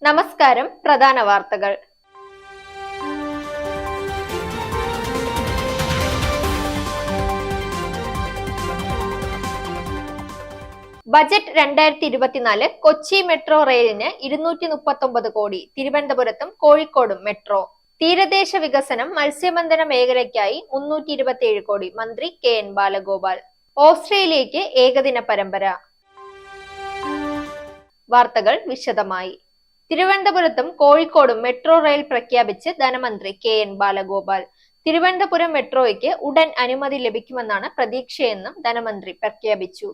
നമസ്കാരം. പ്രധാന വാർത്തകൾ. ബജറ്റ് 2024 കൊച്ചി മെട്രോ റെയിലിന് 239 കോടി. തിരുവനന്തപുരത്തും കോഴിക്കോടും മെട്രോ. തീരദേശ വികസനം, മത്സ്യബന്ധന മേഖലയ്ക്കായി 327 കോടി. മന്ത്രി KN ബാലഗോപാൽ. ഓസ്ട്രേലിയയ്ക്ക് ഏകദിന പരമ്പര. വാർത്തകൾ വിശദമായി. തിരുവനന്തപുരത്തും കോഴിക്കോടും മെട്രോ റെയിൽ പ്രഖ്യാപിച്ച് ധനമന്ത്രി KN ബാലഗോപാൽ. തിരുവനന്തപുരം മെട്രോയ്ക്ക് ഉടൻ അനുമതി ലഭിക്കുമെന്നാണ് പ്രതീക്ഷയെന്നും ധനമന്ത്രി പ്രഖ്യാപിച്ചു.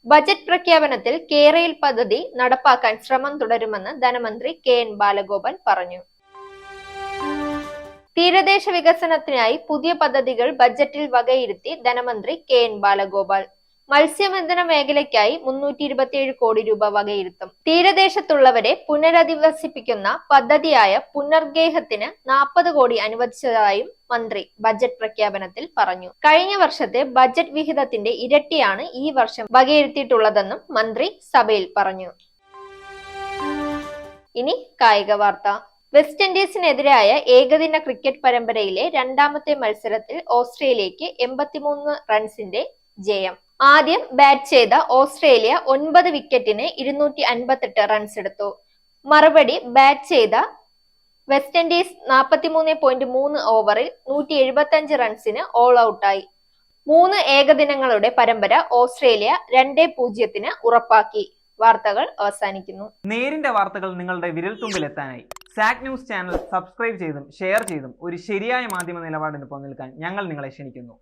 ബജറ്റ് പ്രഖ്യാപനത്തിൽ കേരയിൽ പദ്ധതി നടപ്പാക്കാൻ ശ്രമം തുടരുമെന്ന് ധനമന്ത്രി KN ബാലഗോപാൽ പറഞ്ഞു. തീരദേശ വികസനത്തിനായി പുതിയ പദ്ധതികൾ ബജറ്റിൽ വകയിരുത്തി ധനമന്ത്രി KN ബാലഗോപാൽ. മത്സ്യബന്ധന മേഖലയ്ക്കായി 327 കോടി രൂപ വകയിരുത്തും. തീരദേശത്തുള്ളവരെ പുനരധിവസിപ്പിക്കുന്ന പദ്ധതിയായ പുനർഗേഹത്തിന് 40 കോടി അനുവദിച്ചതായും മന്ത്രി ബജറ്റ് പ്രഖ്യാപനത്തിൽ പറഞ്ഞു. കഴിഞ്ഞ വർഷത്തെ ബജറ്റ് വിഹിതത്തിന്റെ ഇരട്ടിയാണ് ഈ വർഷം വകയിരുത്തിയിട്ടുള്ളതെന്നും മന്ത്രി സഭയിൽ പറഞ്ഞു. ഇനി കായിക വാർത്ത. വെസ്റ്റ് ഇൻഡീസിനെതിരായ ഏകദിന ക്രിക്കറ്റ് പരമ്പരയിലെ രണ്ടാമത്തെ മത്സരത്തിൽ ഓസ്ട്രേലിയക്ക് 83 റൺസിന്റെ ജയം. ആദ്യം ബാറ്റ് ചെയ്ത ഓസ്ട്രേലിയ 9 വിക്കറ്റിന് 258 റൺസ് എടുത്തു. മറുപടി ബാറ്റ് ചെയ്ത വെസ്റ്റ് ഇൻഡീസ് 43.3 ഓവറിൽ 175 റൺസിന് ഓൾ ഔട്ടായി. 3 ഏകദിനങ്ങളുടെ പരമ്പര ഓസ്ട്രേലിയ 2-0 ഉറപ്പാക്കി. വാർത്തകൾ അവസാനിക്കുന്നു. നേരിന്റെ വാർത്തകൾ നിങ്ങളുടെ വിരൽത്തുമ്പിൽ എത്താനായി സാക് ന്യൂസ് ചാനൽ സബ്സ്ക്രൈബ് ചെയ്തും ഷെയർ ചെയ്തും ഒരു ശരിയായ മാധ്യമ നിലപാടിന് നിൽക്കാൻ ഞങ്ങൾ നിങ്ങളെ ക്ഷണിക്കുന്നു.